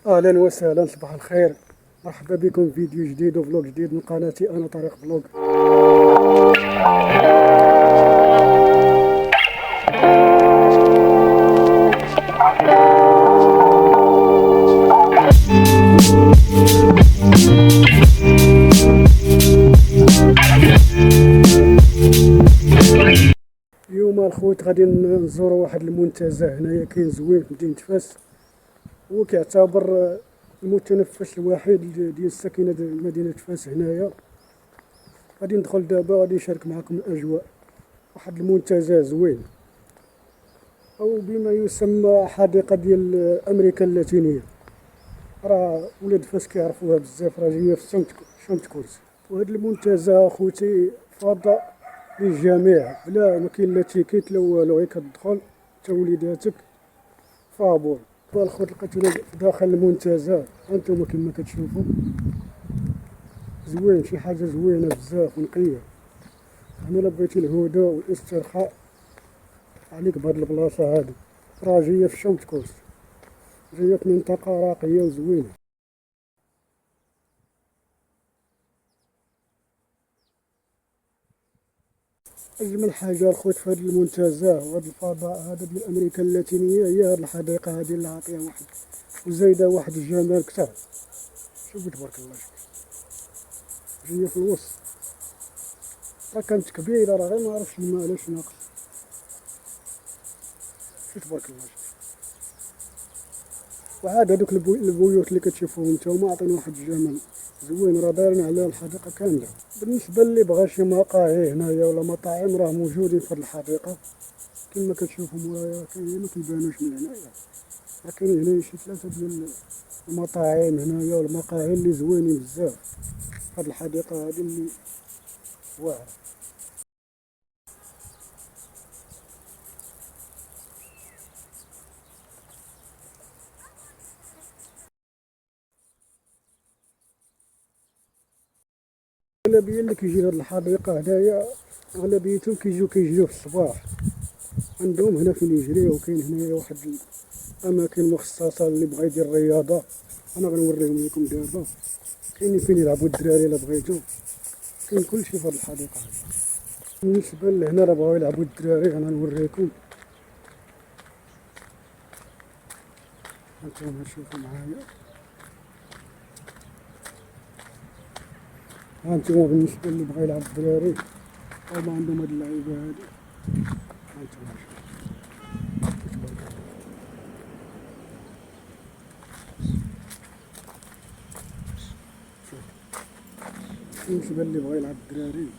اهلا وسهلا، صباح الخير. مرحبا بكم في فيديو جديد وفلوق جديد من قناتي انا طارق فلوق. اليوم الخوت غادي نزوروا واحد المنتزه هنايا كاين زوين في مدينة فاس، هو كيعتبر المتنفس الوحيد ديال الساكنه ديال مدينه فاس هنايا. غادي ندخل دابا، غادي نشارك معكم الاجواء. واحد المنتزه زوين او بما يسمى حديقه ديال امريكا اللاتينيه، راه ولاد فاس كيعرفوها بزاف، راه جايه في شمت كورس. وهذا المنتزه اخوتي فضاء للجميع، بلا ما كاين لا تيكيت لا والو، غير كتدخل تا وليداتك فابور. الخوت لقيتونا في داخل المنتزه، هانتوما كما كتشوفوا زوين، شي حاجه زوينه بزاف ونقيه. انا الا بغيتي الهدوء والاسترخاء عليك بهاد البلاصه هادي، راه جايه في شمت كورس، جايه في منطقه راقيه وزوينه. اجمل حاجه الخوت في هذا المنتزه وهذا الفضاء هذا ديال امريكا اللاتينيه هي هذه الحديقه هذه اللي عاطيه واحد وزايده واحد الجمال كثر. شوفوا تبارك الله، جايه في الوسط، راه كانت كبيره، راه غير ما عرفتش الماء علاش ناقص. شوف تبارك الله. وعاد هذوك البيوت اللي كتشوفوهم نتوما عاطين واحد الجمال زوين، راه دايرين على الحديقه كامله. بالنسبه اللي بغى شي مقاهي هنايا ولا مطاعم، راه موجودين في هذه الحديقه كما كتشوفوا مورايا. كاين ما كيبانوش من هنايا، راه كاين هنايا شي ثلاثه ديال المطاعم هنايا والمقاهي اللي زوينين بزاف في هذه الحديقه هذه اللي واعره. اغلبيه اللي كيجي لهاد الحديقه هنايا اغلبيتهم كيجيو في الصباح، عندهم هنا فين يجريو. وكاين هنايا واحد الاماكن مخصصه اللي بغا يدير الرياضه، انا غنوريهم لكم دابا. كاينين فين يلعبوا الدراري الا بغيتو، كاين كلشي في هاد الحديقه هادي. بالنسبه لهنا الا بغاو يلعبوا الدراري انا نوريكم، هانتوما شوفوا معايا. هانتوما بالنسبه اللي بغا يلعب الدراري هما عندهم هاد اللعيبه هادي. هانتوما شوفوا تبارك الله. بالنسبه اللي بغا يلعب الدراري،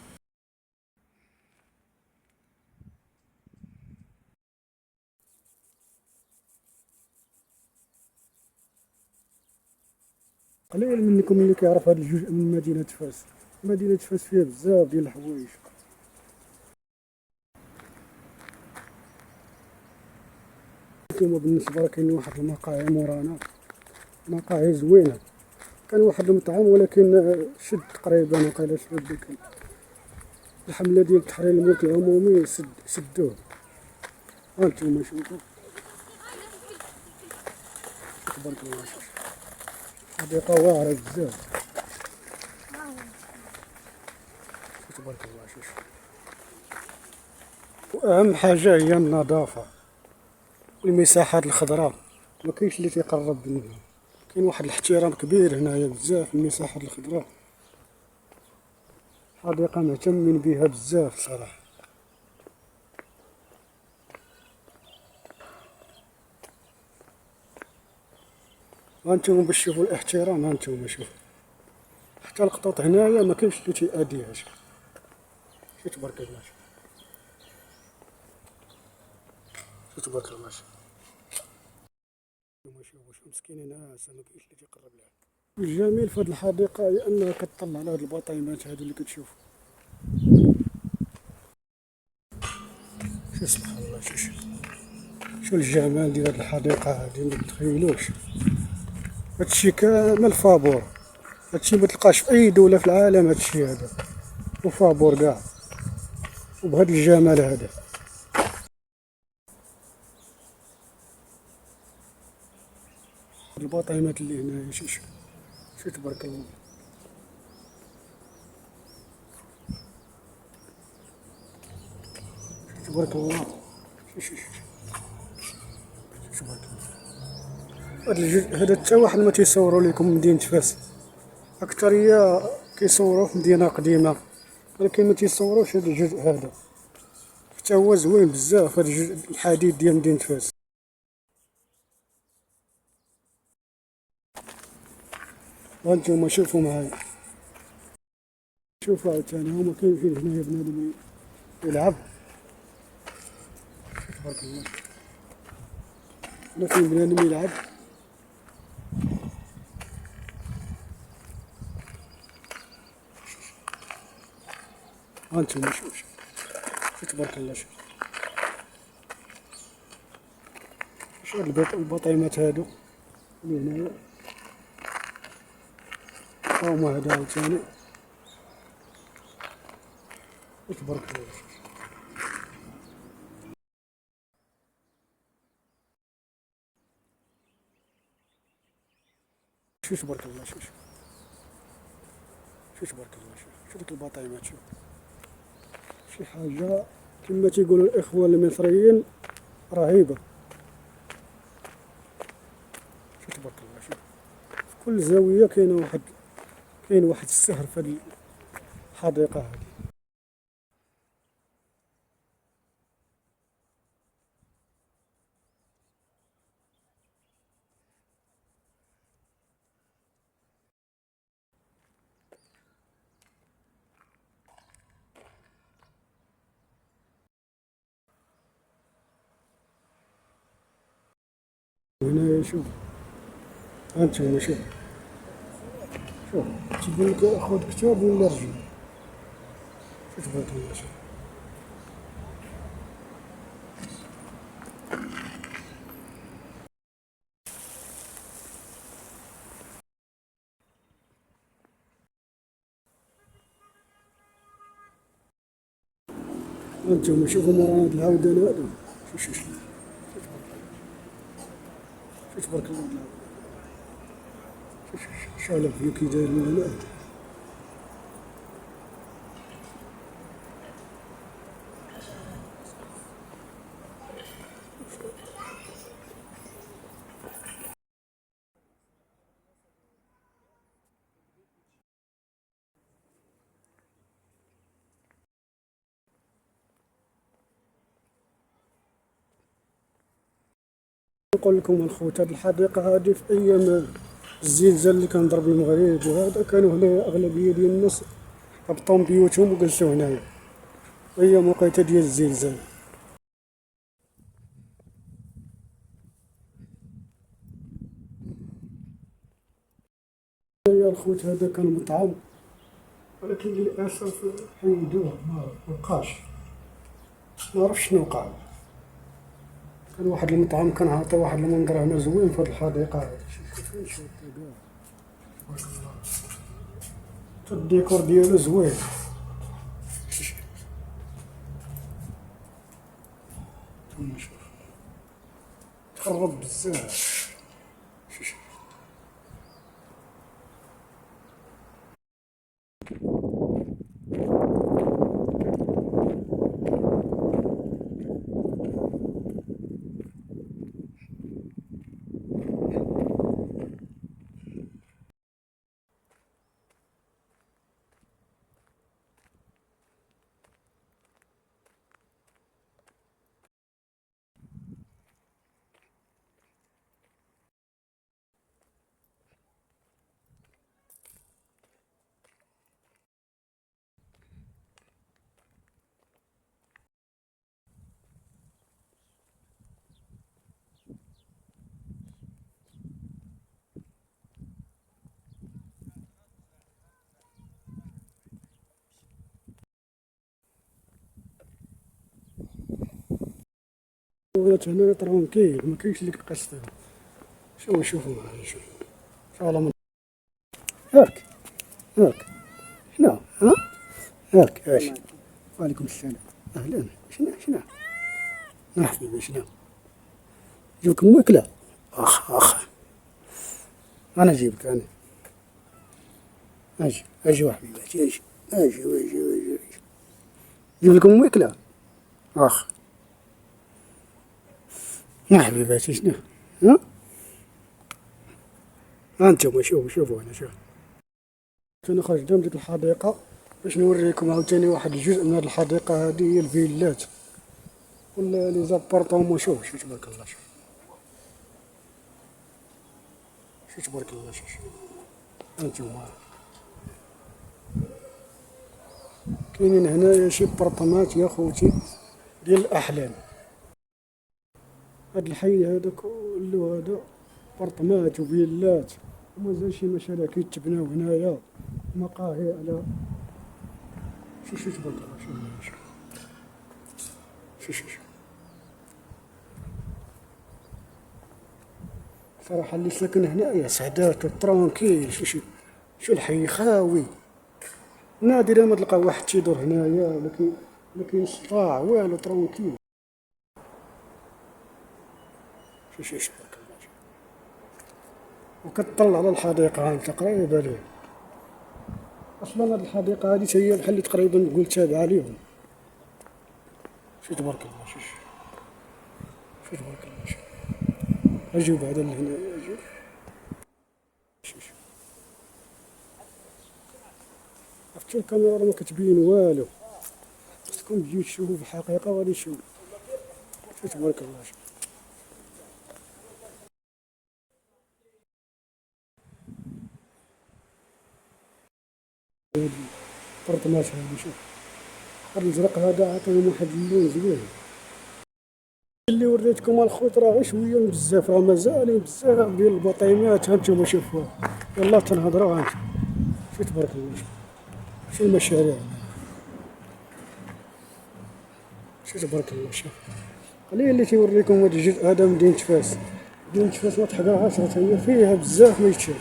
قليل منكم اللي كيعرف هذا الجزء من مدينة فاس. مدينة فاس فيها بزاف ديال الحوايج. كما بالنسبة كاين واحد المقاهي مورانا، مقاهي زوينة. كان واحد المطعم ولكن شد تقريبا، وقيلا شد ديك الحملة ديال تحرير الملك العمومي سدوه. هانتوما شوفوا تبارك الله، حديقة واعرة بزاف. تبارك الله. شوف، واهم حاجه هي النظافه والمساحات الخضراء، ما كاينش اللي تيقرب منها. كاين واحد الاحترام كبير هنايا بزاف المساحات الخضراء، حديقه مهتمين بها بزاف صراحه. هانتوما باش تشوفوا الاحترام، هانتوما شوفوا حتى القطوط هنايا ما كاينش اللي تيأذيها. شوف تبارك الله، شوف تبارك الله. شوفوا مسكينين ناس، ما كاينش اللي تيقرب لها. الجميل في هذه الحديقه هي انها كتطلع على هاد البطيمات هادو اللي كتشوفوا. شو سبحان الله، شو الجمال ديال هاد الحديقه هادي، ما تتخيلوش. هادشي كامل فابور، هادشي ما تلقاش في اي دوله في العالم هادشي هذا، وفابور كاع وبهذا الجمال هذا. البطيمات اللي هنايا شي تبارك الله. تبارك الله. شي تبارك الله. هذا حتى واحد ما تيصوروا لكم مدينة فاس، أكثرية كيصوروه في مدينة قديمة، ولكن ما تيصوروش هذا الجزء هذا، حتى هو زوين بزاف هذا الجزء الحديد ديال مدينة فاس. وانتم شوفوا معايا، شوفوا عاوتاني هما كاين هنايا بنادم يلعب. تبارك الله. هنا كاين بنادم يلعب. هانتوما شوف تبارك الله. شوف هاد البطيمات هادو اللي هنايا، هاهما هذا عاوتاني. تبارك الله. شوف تبارك الله. شوف تبارك الله. شوف ديك البطيمات. شوف شي حاجة كما تيقولوا الإخوة المصريين رهيبة. شوف تبارك الله. شوف في كل زاوية كاين واحد السحر في هذه الحديقة هذه. هنا شوف هانتوما شوف تيقول لك خذ كتاب ولا رجل. شوف تبارك الله. شوف هانتوما شوفوا مرة هاد العودان هادو. شوف تبارك الله. شوف شحال فيو كي داير من هنا. نقول لكم الخوت هاد الحديقة هادي في أيام الزلزال اللي كان ضرب المغرب وهذا كانوا هنا أغلبية ديال الناس هبطوا من بيوتهم وجلسوا هنايا أيام وقيته ديال الزلزال. يا الخوت هذا كان مطعم، ولكن للأسف حيدوه مبقاش، معرفش شنو وقع. كان واحد المطعم كان عاطي واحد المنظر هنا زوين في هاد الحديقة هادي. شوف فين شوف كاع تبارك الله. حتى الديكور ديالو زوين. ثم شوف تخرب بزاف. ولات هنا ترونكيل مكاينش ديك القصة. شوفوا معايا. شوف على من هاك هنا ها هاك اش. وعليكم السلام. أهلا. شنو حبيبي شنو جوك ماكلة؟ أخ انا اجيبك انا. اجي وحبيباتي اجي. نجيب لكم ماكلة. اخ يا حبيباتي شنو؟ ها انتم شوفوا انا شوف. انا خرجت من ديك الحديقة باش نوريكم عاوتاني واحد الجزء من هاد الحديقة. هادي هي الفيلات ولا لي زابارطومون. شوف تبارك الله. شوف تبارك الله. شوف انتم كاينين هنايا شي برطمات يا خوتي ديال الاحلام. هاد الحي هذا كله هذا برطمات وفيلات، ومازال شي مشاريع كيتبناو هنايا، مقاهي على. شوف تبارك الله. شوف صراحة اللي ساكن هنايا سعدات ترونكيل. شو الحي خاوي، نادرا ما تلقى واحد تيدور هنايا، ما كاينش صداع والو، ترونكيل. شوف تبارك الله. وكتطلع على الحديقة هانت قريبة ليه. اصلا هاد الحديقة هادي هي بحال اللي تقريبا نقول تابعة ليهم. شوف تبارك الله. شوف تبارك الله. شوف اجيو بعدا لهنايا اجيو. شوف عرفتي الكاميرا ما كتبين والو، خصكم تجيو تشوفو في الحقيقة وغادي تشوفو. شوف تبارك الله. هاد البرطمات هادي شوف، هاد الازرق هذا عطاهم واحد اللون زوين. اللي وريتكم الخوت راه غير شويه من بزاف، راه مازالين بزاف ديال البطيمات. هانتوما شوفوها، يلا تنهضروا. هانتوما شوف تبارك الله. شوف المشاريع. شوف تبارك الله. شوف قليل اللي تيوريكم هاد الجزء هذا من مدينة فاس. مدينة فاس ما تحقرهاش، راه هي فيها بزاف ما يتشاف.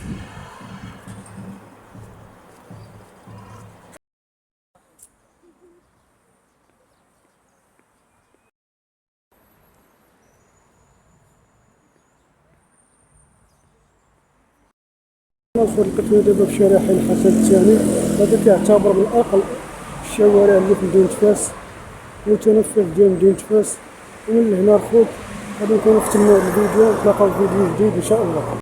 الفور لقيتنا دابا في شارع حي الحسن الثاني. هذا كيعتبر من اقل الشوارع اللي في مدينة فاس، متنفذ ديال مدينة فاس. ومن هنا الخوت غادي نكونو ختمنا الفيديو، نتلاقاو في فيديو جديد ان شاء الله.